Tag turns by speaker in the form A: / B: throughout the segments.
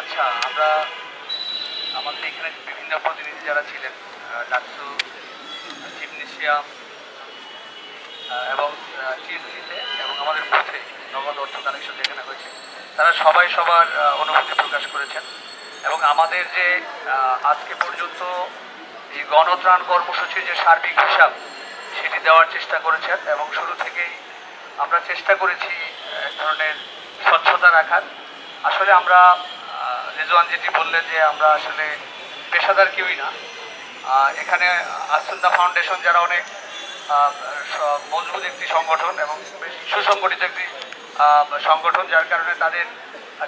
A: আচ্ছা, আমরা আমাদের এখানে বিভিন্ন প্রতিনিধি যারা ছিলেন, ডাকসু, জিমনেশিয়াম এবং টিএসসিতে এবং আমাদের বুথে নগদ অর্থ কালেকশন যেখানে হয়েছে, তারা সবাই সবার অনুভূতি প্রকাশ করেছেন। এবং আমাদের যে আজকে পর্যন্ত এই গণত্রাণ কর্মসূচির যে সার্বিক হিসাব সেটি দেওয়ার চেষ্টা করেছেন এবং শুরু থেকেই আমরা চেষ্টা করেছি এক ধরনের স্বচ্ছতা রাখার। আসলে আমরা রেজওয়ান যেটি বললেন যে আমরা আসলে পেশাদার কেউই না। এখানে আসুন্না ফাউন্ডেশন যারা অনেক মজবুত একটি সংগঠন এবং বেশ সুসংগঠিত একটি সংগঠন, যার কারণে তাদের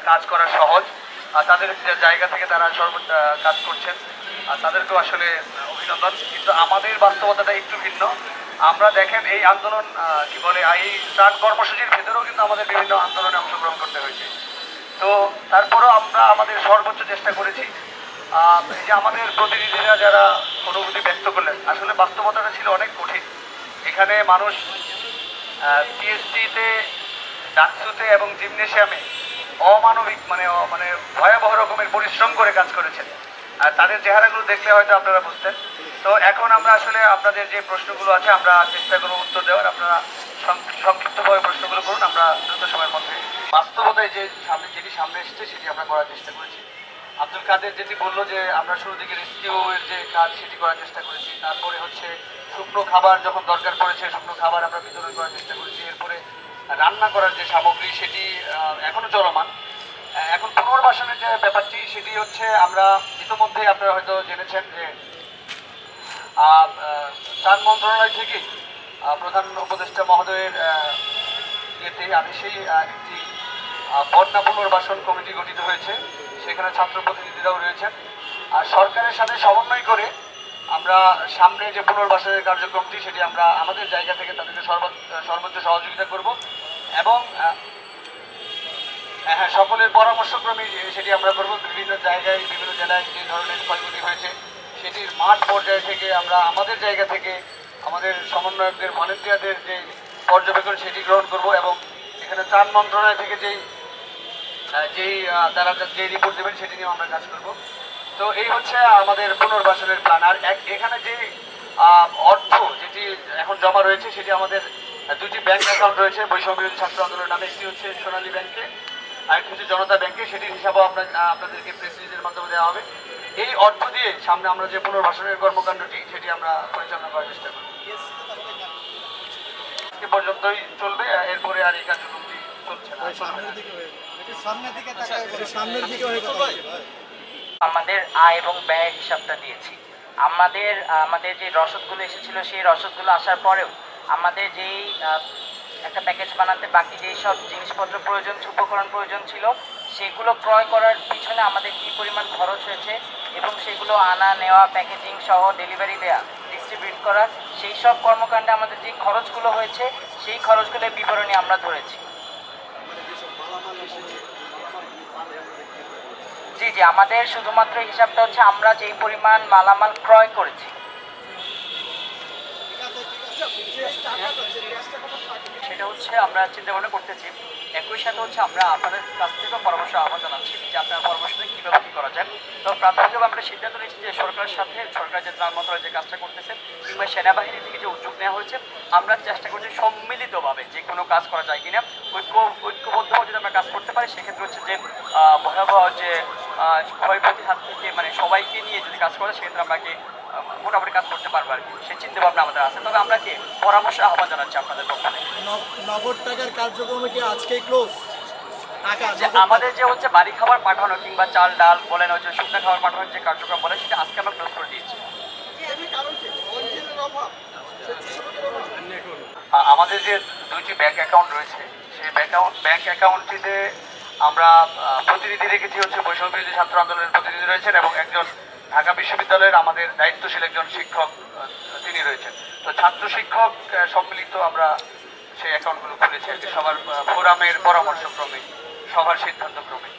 A: কাজ করা সহজ। তাদের জায়গা থেকে তারা কাজ করছেন, তাদেরকেও আসলে অভিনন্দন। কিন্তু আমাদের বাস্তবতাটা একটু ভিন্ন। আমরা দেখেন এই আন্দোলন কি বলে, এই ত্রাণ কর্মসূচির ভেতরেও কিন্তু আমাদের বিভিন্ন আন্দোলনে অংশগ্রহণ করতে হয়েছে। তো তারপরেও আমরা আমাদের সর্বোচ্চ চেষ্টা করেছি। এই যে আমাদের প্রতিনিধিরা যারা অনুভূতি ব্যক্ত করলেন, আসলে বাস্তবতাটা ছিল অনেক কঠিন। এখানে মানুষ টিএসটিতে, ডাকসুতে এবং জিমনেশিয়ামে অমানবিক মানে ভয়াবহ রকমের পরিশ্রম করে কাজ করেছেন। আর তাদের চেহারাগুলো দেখলে হয়তো আপনারা বুঝতেন। তো এখন আমরা আসলে আপনাদের যে প্রশ্নগুলো আছে আমরা চেষ্টা করব উত্তর দেওয়ার। আপনারা সংক্ষিপ্তভাবে প্রশ্নগুলো করুন, আমরা দ্রুত সময়ের মধ্যে। বাস্তবতায় যেটি সামনে এসেছে সেটি আমরা করার চেষ্টা করেছি। আব্দুল কাদের যেটি বললো যে আমরা শুরু থেকে রেস্কিউ এর যে কাজ সেটি করার চেষ্টা করেছি। তারপরে হচ্ছে শুকনো খাবার যখন দরকার পড়েছে শুকনো খাবার আমরা বিতরণ করার চেষ্টা করেছি। এরপরে রান্না করার যে সামগ্রী সেটি এখনো চলমান। এখন পুনর্বাসনের যে ব্যাপারটি সেটি হচ্ছে আমরা ইতিমধ্যে আপনারা হয়তো জেনেছেন যে ত্রাণ মন্ত্রণালয় থেকে প্রধান উপদেষ্টা মহোদয়ের ইয়েতে আদেশেই একটি বন্যা পুনর্বাসন কমিটি গঠিত হয়েছে। সেখানে ছাত্র প্রতিনিধিরাও রয়েছেন। আর সরকারের সাথে সমন্বয় করে আমরা সামনে যে পুনর্বাসনের কার্যক্রমটি সেটি আমরা আমাদের জায়গা থেকে তাদেরকে সর্বোচ্চ সহযোগিতা করব এবং হ্যাঁ, সকলের পরামর্শক্রমে সেটি আমরা করব। বিভিন্ন জায়গায় বিভিন্ন জেলায় যে ধরনের ক্ষয়ক্ষতি হয়েছে সেটির মাঠ পর্যায় থেকে আমরা আমাদের জায়গা থেকে আমাদের সমন্বয়কদের ভলেন্টিয়ারদের যে পর্যবেক্ষণ সেটি গ্রহণ করব এবং এখানে ত্রাণ মন্ত্রণালয় থেকে তারা যে রিপোর্ট দেবেন সেটি নিয়েও আমরা কাজ করব। তো এই হচ্ছে আমাদের পুনর্বাসনের প্ল্যান। আর এখানে যে অর্থ যেটি এখন জমা রয়েছে সেটি আমাদের দুটি ব্যাংক অ্যাকাউন্ট রয়েছে বৈষম্য বিরোধী ছাত্র আন্দোলনের নামে। একটি হচ্ছে সোনালী ব্যাংকে, আরেকটি হচ্ছে জনতা ব্যাংকে। সেটির হিসাবও আপনাদেরকে প্রেস রিলিজের মাধ্যমে দেওয়া হবে। এই অর্থ দিয়ে সামনে আমরা যে পুনর্বাসনের কর্মকাণ্ডটি সেটি আমরা পরিচালনা করার চেষ্টা করব। আজকে পর্যন্তই চলবে, এরপরে আর এই কার্যক্রমটি চলছে না।
B: আমাদের আয় এবং ব্যয়ের হিসাবটা দিয়েছি। আমাদের যে রসদগুলো এসেছিল সেই রসদগুলো আসার পরেও আমাদের যেই একটা প্যাকেজ বানাতে বাকি যেই সব জিনিসপত্র প্রয়োজন, উপকরণ প্রয়োজন ছিল সেগুলো ক্রয় করার পিছনে আমাদের কী পরিমাণ খরচ হয়েছে এবং সেগুলো আনা নেওয়া, প্যাকেজিং সহ ডেলিভারি দেওয়া, ডিস্ট্রিবিউট করা, সেই সব কর্মকাণ্ডে আমাদের যে খরচগুলো হয়েছে সেই খরচগুলোর বিবরণী আমরা ধরেছি। জি জি, আমাদের শুধুমাত্র হিসাবটা হচ্ছে আমরা যেই পরিমাণ মালামাল ক্রয় করেছি সেটা হচ্ছে আমরা চিন্তা ভাবনা করতেছি। একই সাথে হচ্ছে আমরা আপনাদের কাছ থেকেও পরামর্শ আহ্বান জানাচ্ছি যে আপনার পরামর্শটা কীভাবে কী করা যায়। তো প্রাথমিকভাবে আমরা সিদ্ধান্ত নিয়েছি যে সরকারের সাথে সরকার যে ত্রাণ মন্ত্রণালয় যে কাজটা করতেছে কিংবা সেনাবাহিনী থেকে যে উদ্যোগ নেওয়া হয়েছে আমরা চেষ্টা করছি সম্মিলিতভাবে যে কোনো কাজ করা যায় কিনা, ঐক্যবদ্ধভাবে যদি আমরা কাজ করতে পারি সেক্ষেত্রে হচ্ছে যে ভয়াবহ যে ক্ষয়ক্ষতির হাত থেকে মানে সবাইকে নিয়ে যদি কাজ করে সেক্ষেত্রে আমরা মোটামুটি কাজ করতে পারবো আর কি, সেই চিন্তা ভাবনা আমাদের আছে। তবে আমরা পরামর্শ আহ্বান জানাচ্ছি আপনাদের পক্ষ থেকে।
C: নগদ টাকার কার্যক্রম কি আজকেই ক্লোজ?
B: আমাদের যে হচ্ছে বাড়ি খাবার পাঠানো কিংবা চাল ডাল বলেন, হচ্ছে শুকনো খাবার পাঠানোর যে কার্যক্রম বলে সেটা আজকে আমরা ক্লোজ করে দিয়েছি।
A: আমাদের যে দুইটি ব্যাংক অ্যাকাউন্ট রয়েছে সেই ব্যাংক অ্যাকাউন্টটিতে আমরা প্রতিনিধি রেখেছি হচ্ছে বৈষম্য বিরোধী ছাত্র আন্দোলনের প্রতিনিধি রয়েছেন এবং একজন ঢাকা বিশ্ববিদ্যালয়ের আমাদের দায়িত্বশীল একজন শিক্ষক তিনি রয়েছেন। তো ছাত্র শিক্ষক সম্মিলিত আমরা সেই অ্যাকাউন্টগুলো খুলেছি আর কি, সবার ফোরামের পরামর্শক্রমে, সবার সিদ্ধান্তক্রমে।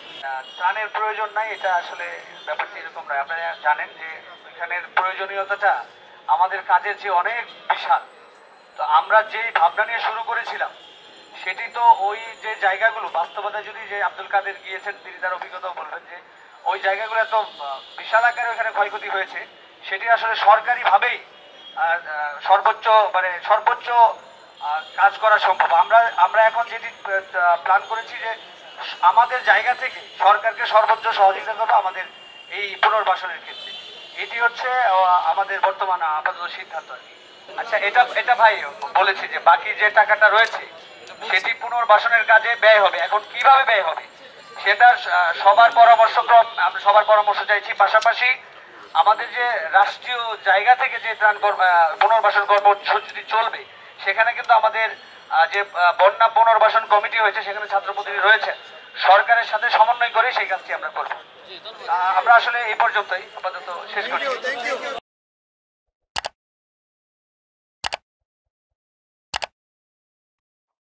A: ত্রাণের প্রয়োজন নাই, এটা আসলে ব্যাপারটি এরকম নয়। আপনারা জানেন যে এখানের প্রয়োজনীয়তাটা আমাদের কাজের যে অনেক বিশাল। তো আমরা যেই ভাবনা নিয়ে শুরু করেছিলাম সেটি তো ওই যে জায়গাগুলো বাস্তবতায় যদি যে আব্দুল কাদের গিয়েছেন তিনি তার অভিজ্ঞতা বলবেন যে ওই জায়গাগুলো এত বিশাল আকারে ওখানে ক্ষয়ক্ষতি হয়েছে, সেটি আসলে সরকারিভাবেই সর্বোচ্চ কাজ করা সম্ভব। আমরা এখন যেটি প্ল্যান করেছি যে আমাদের জায়গা থেকে সরকারকে সর্বোচ্চ সহযোগিতা করবো আমাদের এই পুনর্বাসনের ক্ষেত্রে। এটি হচ্ছে আমাদের বর্তমান আপাতত সিদ্ধান্ত আর কি। আচ্ছা, এটা ভাই বলেছি যে বাকি যে টাকাটা রয়েছে সেটি পুনর্বাসনের কাজে ব্যয় হবে। এখন কিভাবে ব্যয় হবে সেটা সবার পরামর্শ চাইছি। পাশাপাশি আমাদের যে রাষ্ট্রীয় জায়গা থেকে যে পুনর্বাসন কর্মসূচি চলবে, সেখানে কিন্তু আমাদের যে বন্যা পুনর্বাসন কমিটি হয়েছে সেখানে ছাত্র প্রতিনিধি রয়েছে, সরকারের সাথে সমন্বয় করে সেই কাজটি আমরা করব। আমরা আসলে এই পর্যন্তই আপাতত শেষ করছি।
C: Thank you